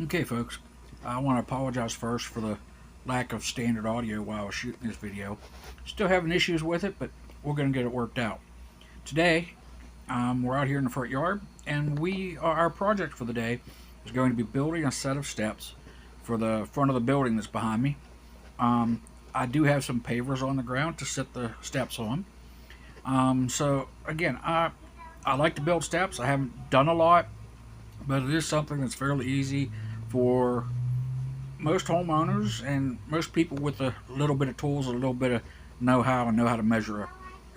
Okay, folks, I want to apologize first for the lack of standard audio while I was shooting this video. Still having issues with it, but we're going to get it worked out. Today, we're out here in the front yard, and our project for the day is going to be building a set of steps for the front of the building that's behind me. I do have some pavers on the ground to set the steps on. So again, I like to build steps. I haven't done a lot, but it is something that's fairly easy for most homeowners and most people with a little bit of tools, a little bit of know-how, and know how to measure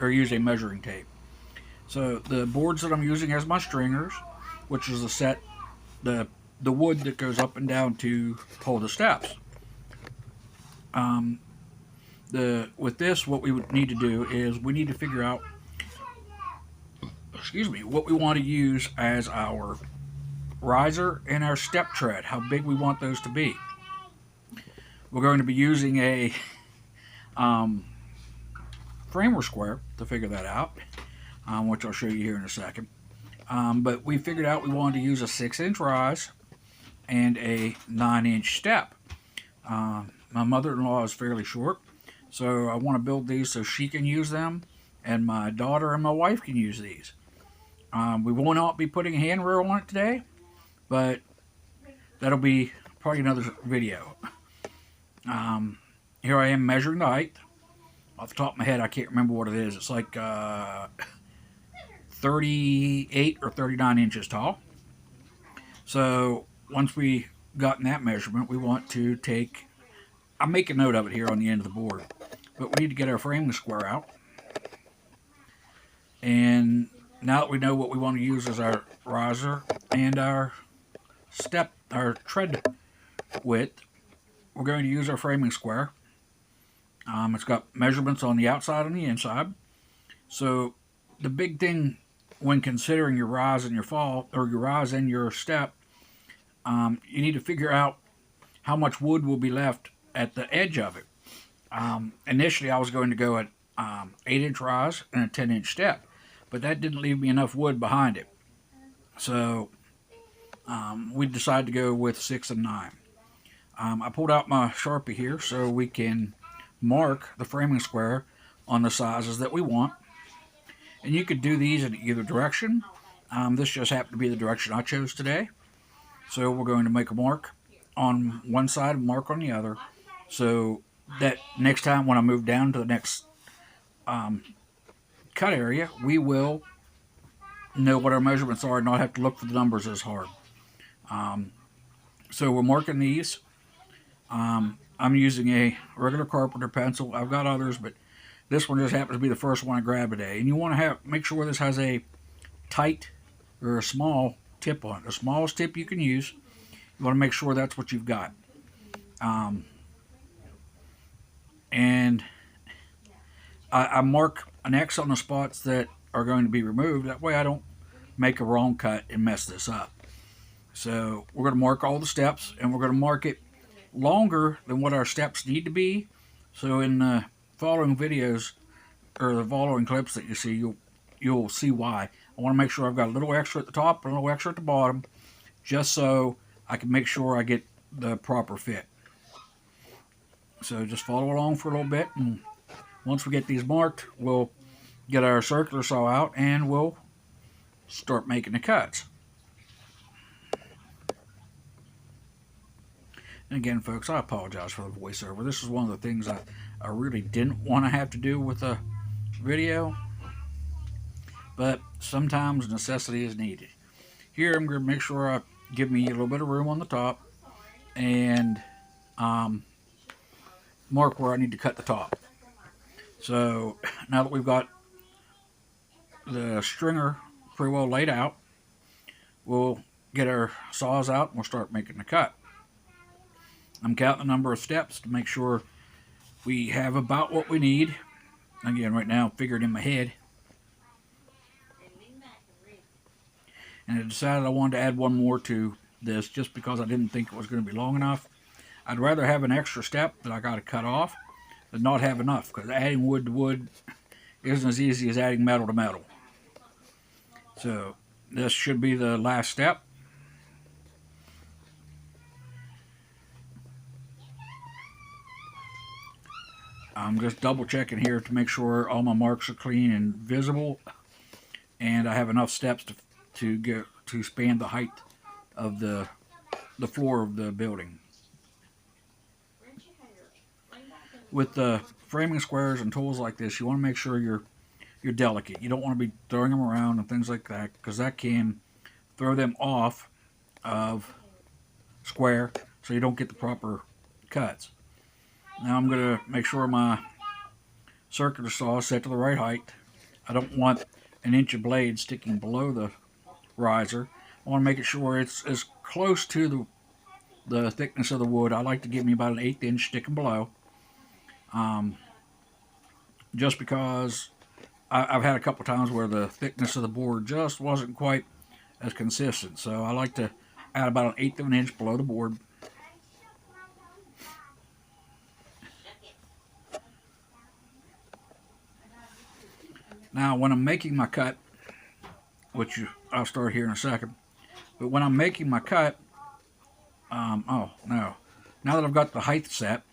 or use a measuring tape. So the boards that I'm using as my stringers, which is the the wood that goes up and down to hold the steps. Um, the with this, what we would need to do is we need to figure out, what we want to use as our riser and our step tread. How big we want those to be. We're going to be using a um, framer square to figure that out, which I'll show you here in a second. But we figured out we wanted to use a 6-inch rise and a 9-inch step. My mother-in-law is fairly short, so I want to build these so she can use them, and my daughter and my wife can use these. We will not be putting a handrail on it today, but that'll be probably another video. Here I am measuring the height. Off the top of my head, I can't remember what it is. It's like 38 or 39 inches tall. So once we gotten that measurement, we want to take, I'll make a note of it here on the end of the board, but we need to get our framing square out. And now that we know what we want to use as our riser and our tread width, we're going to use our framing square. It's got measurements on the outside and the inside. So the big thing when considering your rise and your fall, or your rise and your step, you need to figure out how much wood will be left at the edge of it. Initially, I was going to go at 8-inch rise and a 10-inch step, but that didn't leave me enough wood behind it. So we decided to go with 6 and 9. I pulled out my Sharpie here so we can mark the framing square on the sizes that we want. And you could do these in either direction. This just happened to be the direction I chose today. So we're going to make a mark on one side and mark on the other. So that next time when I move down to the next cut area, we will know what our measurements are and not have to look for the numbers as hard. So we're marking these. I'm using a regular carpenter pencil. I've got others, but this one just happens to be the first one I grabbed today. And you want to make sure this has a tight or a small tip on it. The smallest tip you can use. You want to make sure that's what you've got. And I mark an X on the spots that are going to be removed. That way I don't make a wrong cut and mess this up. So we're going to mark all the steps, and we're going to mark it longer than what our steps need to be. So in the following videos, or the following clips that you see, you'll see why. I want to make sure I've got a little extra at the top and a little extra at the bottom, just so I can make sure I get the proper fit. So just follow along for a little bit, and once we get these marked, we'll get our circular saw out and we'll start making the cuts. And again, folks, I apologize for the voiceover. This is one of the things I really didn't want to have to do with a video, but sometimes necessity is needed. Here, I'm going to make sure I give me a little bit of room on the top and mark where I need to cut the top. So now that we've got the stringer pretty well laid out, we'll get our saws out and we'll start making the cut. I'm counting the number of steps to make sure we have about what we need. Again, right now, figured in my head. And I decided I wanted to add one more to this just because I didn't think it was going to be long enough. I'd rather have an extra step that I got to cut off than not have enough, because adding wood to wood isn't as easy as adding metal to metal. So this should be the last step. I'm just double checking here to make sure all my marks are clean and visible, and I have enough steps to span the height of the floor of the building. With the framing squares and tools like this, you want to make sure you're delicate. You don't want to be throwing them around and things like that, because that can throw them off of square, so you don't get the proper cuts. Now I'm going to make sure my circular saw is set to the right height. I don't want an inch of blade sticking below the riser. I want to make it sure it's as close to the thickness of the wood. I like to give me about an 1/8 inch sticking below. Just because I've had a couple times where the thickness of the board just wasn't quite as consistent. So I like to add about an 1/8 of an inch below the board. Now when I'm making my cut, which I'll start here in a second, but when I'm making my cut, oh no, now that I've got the height set,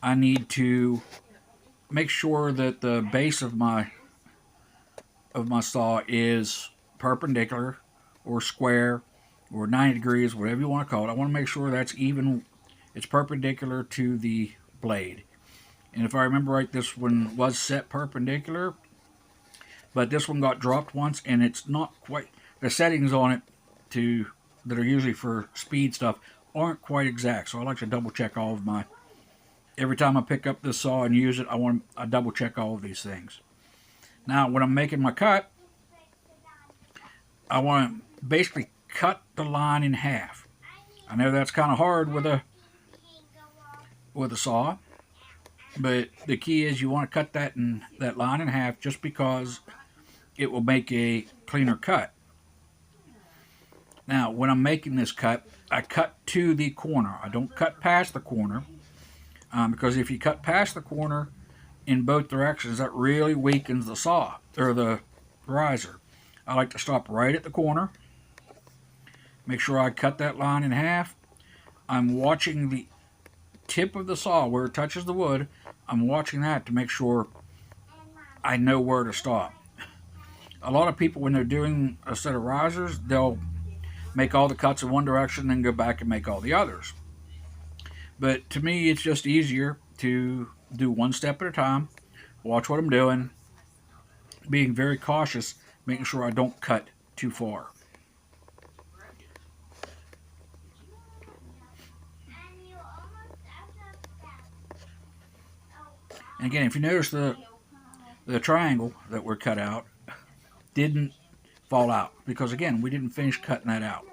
I need to make sure that the base of my saw is perpendicular or square or 90 degrees, whatever you want to call it. I want to make sure that's even, it's perpendicular to the blade. And if I remember right, this one was set perpendicular, but this one got dropped once, and it's not quite, the settings on it that are usually for speed stuff aren't quite exact. So I like to double check all of my, every time I pick up this saw and use it, I double check all of these things. Now when I'm making my cut, I want to basically cut the line in half. I know that's kind of hard with a saw, but the key is you want to cut that line in half, just because it will make a cleaner cut. Now when I'm making this cut, I cut to the corner. I don't cut past the corner, because if you cut past the corner in both directions, that really weakens the saw or the riser. I like to stop right at the corner, make sure I cut that line in half. I'm watching the tip of the saw where it touches the wood. I'm watching that to make sure I know where to stop. A lot of people, when they're doing a set of risers, they'll make all the cuts in one direction, then go back and make all the others. But to me, it's just easier to do one step at a time, watch what I'm doing, being very cautious, making sure I don't cut too far. And again, if you notice the triangle that we're cut out didn't fall out, because again, we didn't finish cutting that out.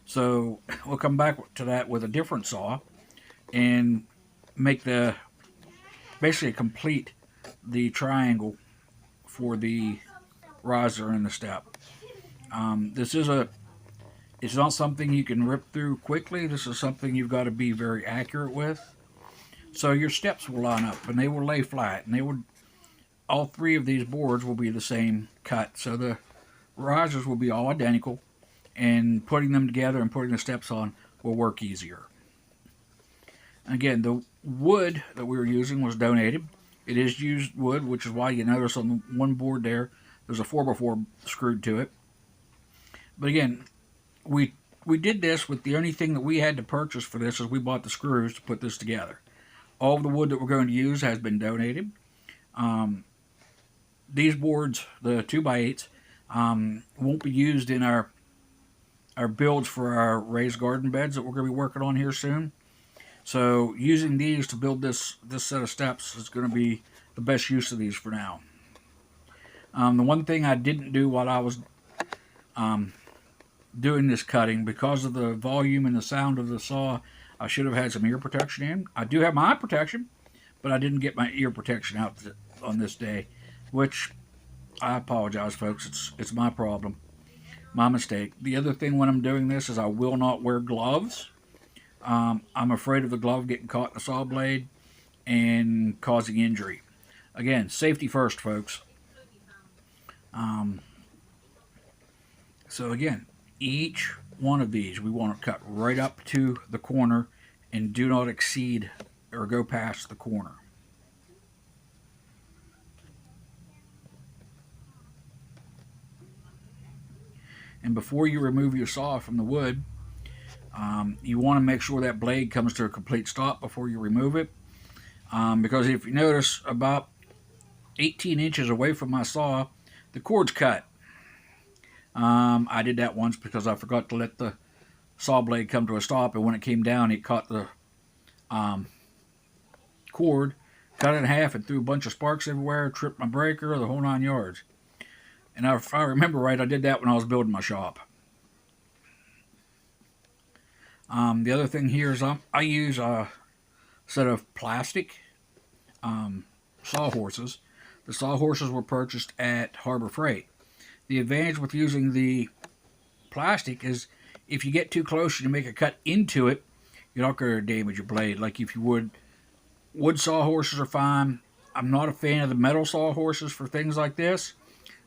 So we'll come back to that with a different saw and make basically complete the triangle for the riser and the step. It's not something you can rip through quickly. This is something you've got to be very accurate with. So your steps will line up and they will lay flat, and all three of these boards will be the same cut. So the risers will be all identical, and putting them together and putting the steps on will work easier. Again, the wood that we were using was donated. It is used wood, which is why you notice on the one board there's a 4x4 screwed to it. But again, we did this with the only thing that we had to purchase for this is we bought the screws to put this together. All of the wood that we're going to use has been donated. These boards, the 2x8s, won't be used in our builds for our raised garden beds that we're going to be working on here soon. So using these to build this set of steps is going to be the best use of these for now. The one thing I didn't do while I was doing this cutting, because of the volume and the sound of the saw, I should have had some ear protection in. I do have my eye protection, but I didn't get my ear protection out on this day, which I apologize, folks. It's my problem, my mistake. The other thing when I'm doing this is I will not wear gloves. I'm afraid of the glove getting caught in the saw blade and causing injury. Again, safety first, folks. So again, each one of these we want to cut right up to the corner and do not exceed or go past the corner. And before you remove your saw from the wood, you want to make sure that blade comes to a complete stop before you remove it. Because if you notice, about 18 inches away from my saw, the cord's cut. I did that once because I forgot to let the saw blade come to a stop, and when it came down, it caught the cord, cut it in half, and threw a bunch of sparks everywhere, tripped my breaker, the whole 9 yards. And if I remember right, I did that when I was building my shop. The other thing here is I use a set of plastic sawhorses. The sawhorses were purchased at Harbor Freight. The advantage with using the plastic is if you get too close and you make a cut into it, you're not going to damage your blade like if you would. Wood sawhorses are fine. I'm not a fan of the metal sawhorses for things like this,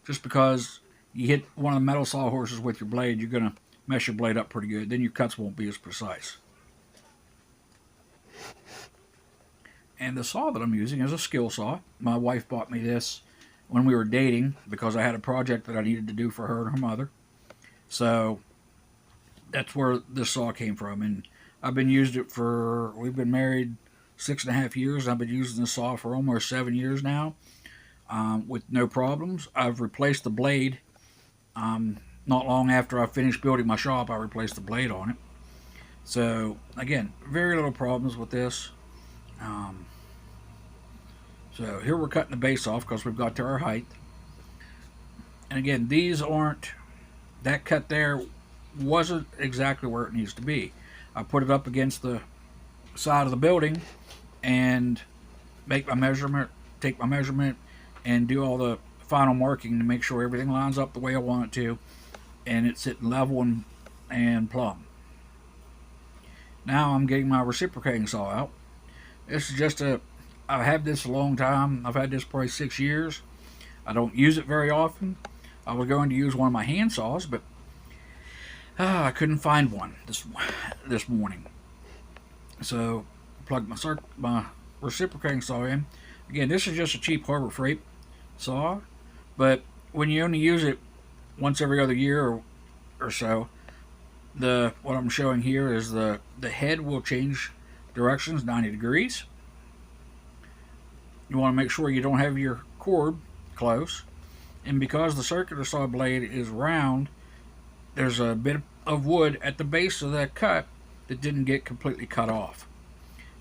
just because you hit one of the metal sawhorses with your blade, you're going to mess your blade up pretty good. Then your cuts won't be as precise. And the saw that I'm using is a skill saw. My wife bought me this when we were dating because I had a project that I needed to do for her and her mother. So that's where this saw came from. And I've been using it for, we've been married 6.5 years. I've been using this saw for almost 7 years now with no problems. I've replaced the blade. Not long after I finished building my shop, I replaced the blade on it. So again, very little problems with this. So here we're cutting the base off because we've got to our height. And again, these aren't, that cut there wasn't exactly where it needs to be. I put it up against the side of the building and take my measurement, and do all the final marking to make sure everything lines up the way I want it to, and it's sitting level and plumb. Now I'm getting my reciprocating saw out. This is just I've had this a long time. I've had this probably 6 years. I don't use it very often. I was going to use one of my hand saws, but I couldn't find one this morning. So I plugged my reciprocating saw in. Again, this is just a cheap Harbor Freight saw, but when you only use it once every other year or so, what I'm showing here is the head will change directions 90 degrees. You want to make sure you don't have your cord close, and because the circular saw blade is round, there's a bit of wood at the base of that cut that didn't get completely cut off.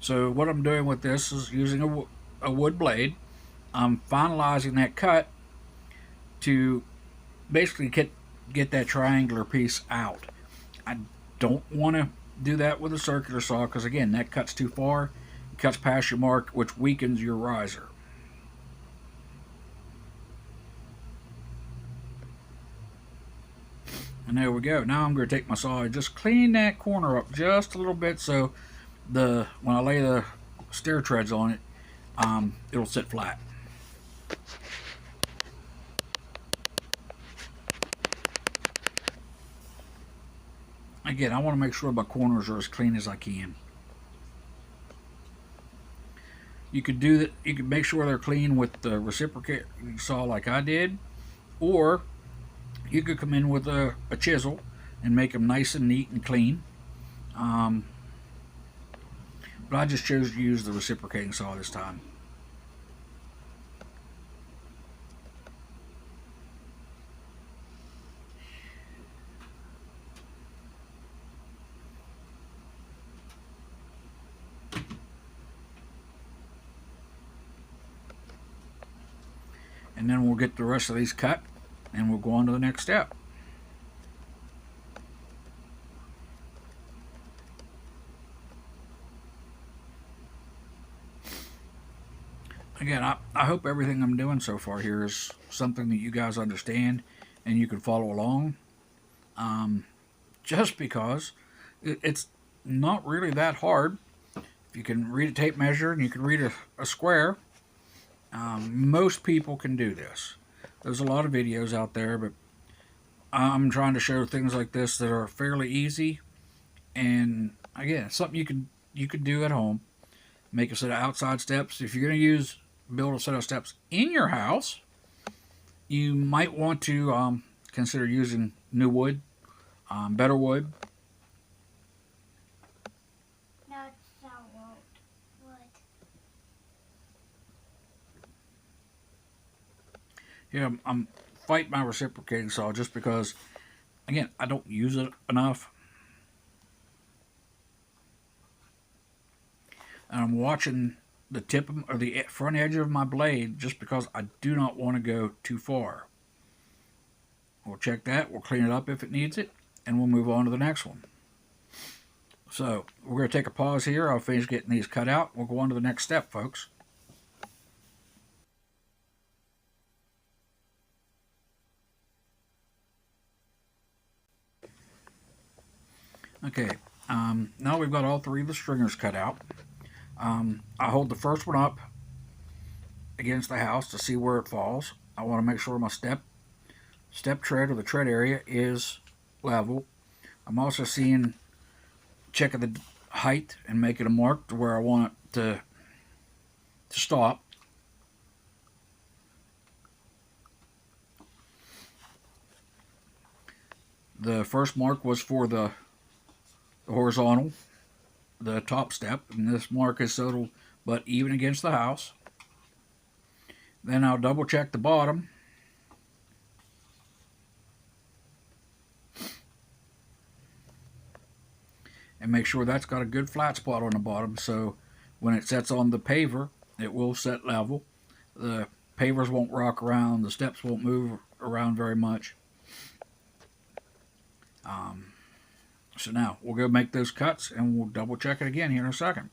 So what I'm doing with this is using a wood blade. I'm finalizing that cut to basically get that triangular piece out. I don't want to do that with a circular saw because again, that cuts too far. It cuts past your mark, which weakens your riser. And there we go. Now I'm going to take my saw and just clean that corner up just a little bit so when I lay the stair treads on it, it'll sit flat. Again, I want to make sure my corners are as clean as I can. You could do that. You could make sure they're clean with the reciprocating saw like I did, or you could come in with a chisel and make them nice and neat and clean. But I just chose to use the reciprocating saw this time. And then we'll get the rest of these cut and we'll go on to the next step. Again, I hope everything I'm doing so far here is something that you guys understand and you can follow along. Just because it's not really that hard. If you can read a tape measure and you can read a square, most people can do this. There's a lot of videos out there, but I'm trying to show things like this that are fairly easy. And again, something you could do at home. Make a set of outside steps. If you're going to build a set of steps in your house, you might want to consider using new wood better wood. Not sour wood. Yeah, I'm fighting my reciprocating saw just because, again, I don't use it enough. And I'm watching the tip or the front edge of my blade just because I do not want to go too far. We'll check that. We'll clean it up if it needs it, and we'll move on to the next one. So we're going to take a pause here. I'll finish getting these cut out. We'll go on to the next step, folks. Okay, now we've got all three of the stringers cut out. I hold the first one up against the house to see where it falls. I want to make sure my step tread or the tread area is level. I'm also checking the height and making a mark to where I want it to stop. The first mark was for the horizontal, the top step, and this mark is so it'll butt even against the house. Then I'll double check the bottom. And make sure that's got a good flat spot on the bottom, so when it sets on the paver, it will set level. The pavers won't rock around, the steps won't move around very much. So now we'll go make those cuts and we'll double check it again here in a second.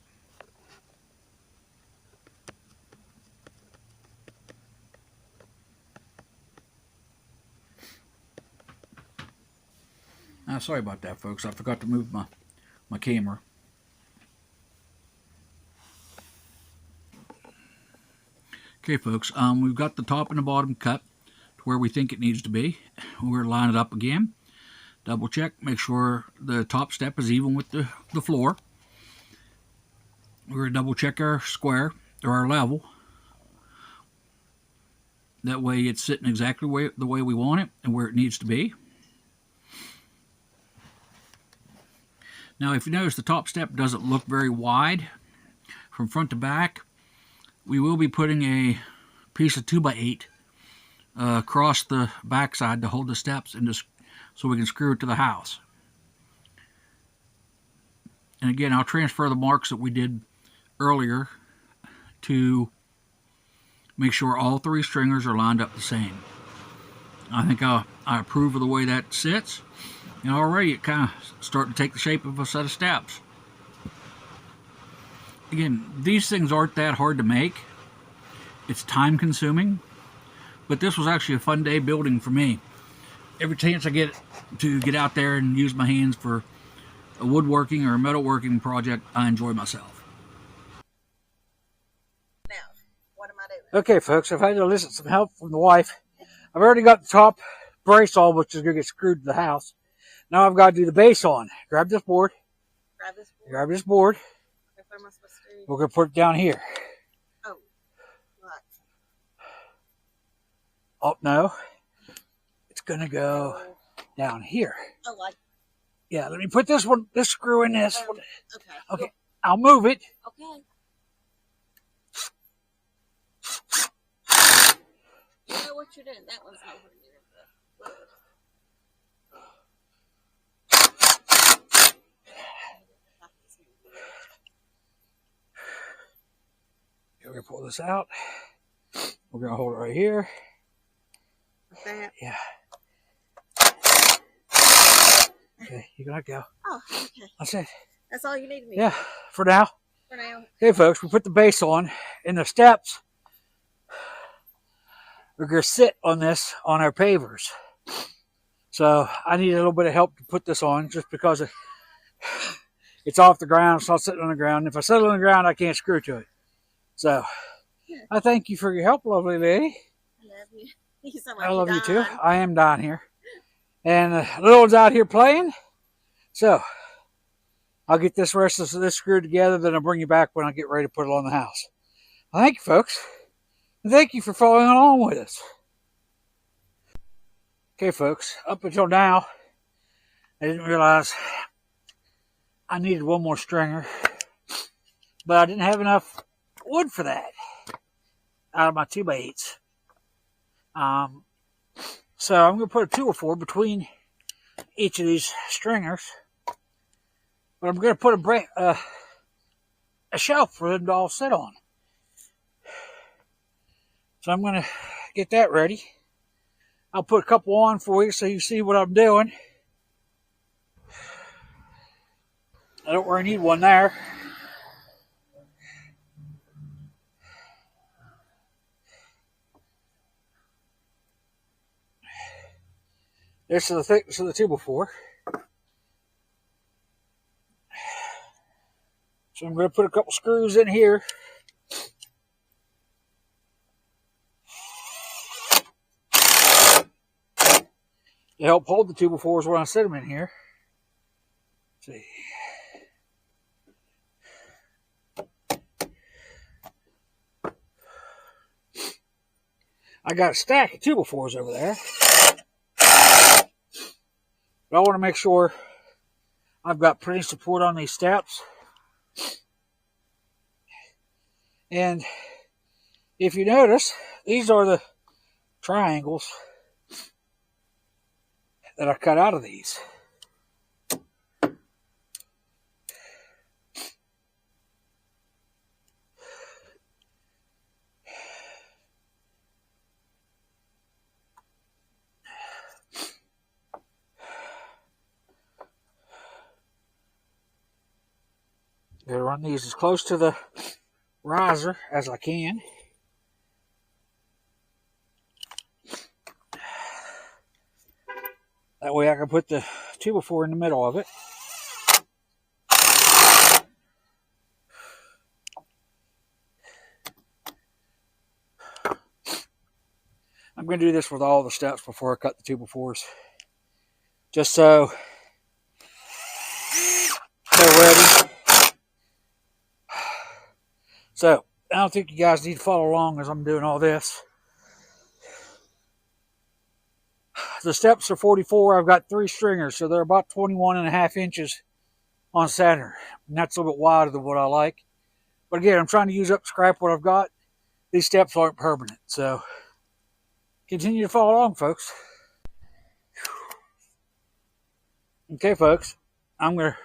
Now, sorry about that, folks. I forgot to move my camera. Okay, folks, we've got the top and the bottom cut to where we think it needs to be. We're going to line it up again. Double check, make sure the top step is even with the floor. We're going to double check our square, or our level. That way it's sitting exactly the way we want it and where it needs to be. Now, if you notice, the top step doesn't look very wide from front to back. We will be putting a piece of 2x8 across the backside to hold the steps and just so we can screw it to the house. And again, I'll transfer the marks that we did earlier to make sure all three stringers are lined up the same. I think I approve of the way that sits. And already it kind of starting to take the shape of a set of steps. Again, these things aren't that hard to make. It's time consuming, but this was actually a fun day building for me. Every chance I get to get out there and use my hands for a woodworking or a metalworking project, I enjoy myself. Now, what am I doing? Okay, folks, I've had to elicit some help from the wife. I've already got the top brace on, which is going to get screwed to the house. Now I've got to do the base on. Grab this board. Grab this board. Grab this board. What am I supposed to do? We're going to put it down here. Oh, what? Oh, no. It's going to go down here. Oh, like. Yeah, let me put this screw in this one. Okay. Okay, I'll move it. Okay. You know what you're doing. That one's nowhere near the wood. We're going to pull this out. We're going to hold it right here. Like that? Yeah. Okay, you're going to go. Oh, okay. That's it. That's all you need to me. Yeah, for now. For now. Okay, folks, we put the base on, and the steps are going to sit on this on our pavers. So I need a little bit of help to put this on just because it's off the ground. It's not sitting on the ground. If I set it on the ground, I can't screw to it. So I thank you for your help, lovely lady. I love you. Thank you so much. I love you too. I am down here. And the little one's out here playing. So I'll get this rest of this screwed together, then I'll bring you back when I get ready to put it on the house. Well, thank you, folks. And thank you for following along with us. Okay, folks, up until now, I didn't realize I needed one more stringer, but I didn't have enough wood for that out of my 2x8s. So I'm going to put a 2 or 4 between each of these stringers, but I'm going to put a shelf for them to all sit on. So I'm going to get that ready. I'll put a couple on for you so you see what I'm doing. I don't really need one there. This is the thickness of the 2x4. So I'm going to put a couple screws in here. To help hold the 2x4s when I set them in here. Let's see. I got a stack of 2x4s over there. But I want to make sure I've got plenty of support on these steps. And if you notice, these are the triangles that I cut out of these. Gotta run these as close to the riser as I can. That way I can put the 2x4 in the middle of it. I'm going to do this with all the steps before I cut the 2x4s. Just so they're ready. So, I don't think you guys need to follow along as I'm doing all this. The steps are 44. I've got 3 stringers, so they're about 21.5 inches on center. And that's a little bit wider than what I like. But again, I'm trying to use up scrap what I've got. These steps aren't permanent, so continue to follow along, folks. Okay, folks, I'm going to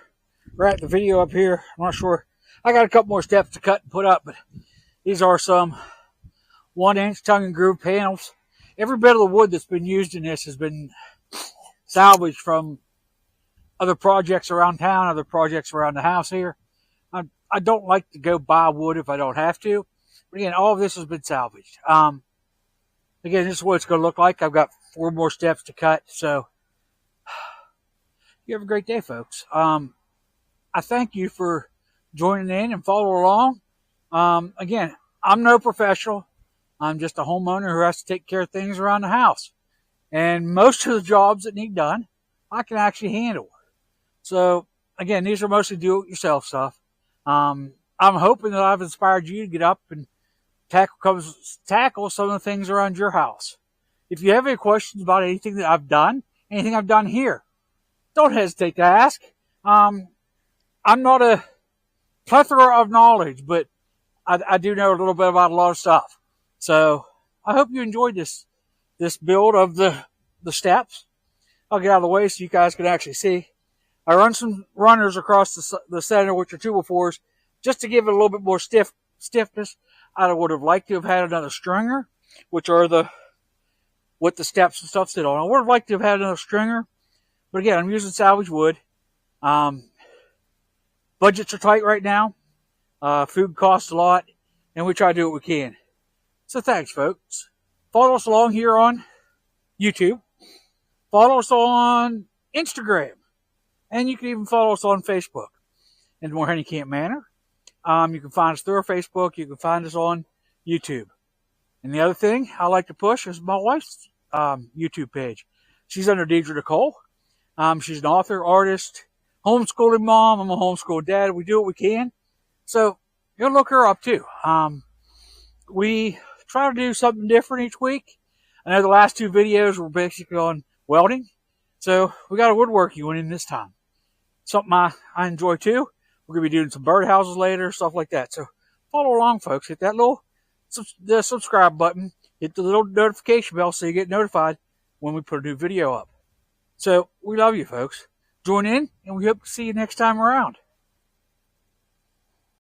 wrap the video up here. I'm not sure. I got a couple more steps to cut and put up, but these are some 1-inch tongue and groove panels. Every bit of the wood that's been used in this has been salvaged from other projects around town, other projects around the house here. I don't like to go buy wood if I don't have to. But again, all of this has been salvaged. Again, this is what it's going to look like. I've got 4 more steps to cut. So you have a great day, folks. I thank you for joining in and following along. Again, I'm no professional. I'm just a homeowner who has to take care of things around the house. And most of the jobs that need done, I can actually handle. So, again, these are mostly do-it-yourself stuff. I'm hoping that I've inspired you to get up and tackle some of the things around your house. If you have any questions about anything that I've done, anything I've done here, don't hesitate to ask. I'm not a plethora of knowledge, but I do know a little bit about a lot of stuff. So I hope you enjoyed this build of the steps. I'll get out of the way so you guys can actually see. I run some runners across the center, which are 2x4s, just to give it a little bit more stiffness. I would have liked to have had another stringer, which are what the steps and stuff sit on. I would have liked to have had another stringer, but again, I'm using salvage wood. Budgets are tight right now. Food costs a lot, and we try to do what we can. So thanks, folks. Follow us along here on YouTube. Follow us on Instagram. And you can even follow us on Facebook in More Honey Camp Manor. You can find us through our Facebook. You can find us on YouTube. And the other thing I like to push is my wife's YouTube page. She's under Deidre Nicole. She's an author, artist, homeschooling mom. I'm a homeschooling dad. We do what we can. So you'll look her up too. We try to do something different each week. I know the last 2 videos were basically on welding. So we got a woodworking one in this time. Something I enjoy too. We're going to be doing some birdhouses later, stuff like that. So follow along, folks. Hit that little the subscribe button. Hit the little notification bell so you get notified when we put a new video up. So we love you, folks. Join in, and we hope to see you next time around.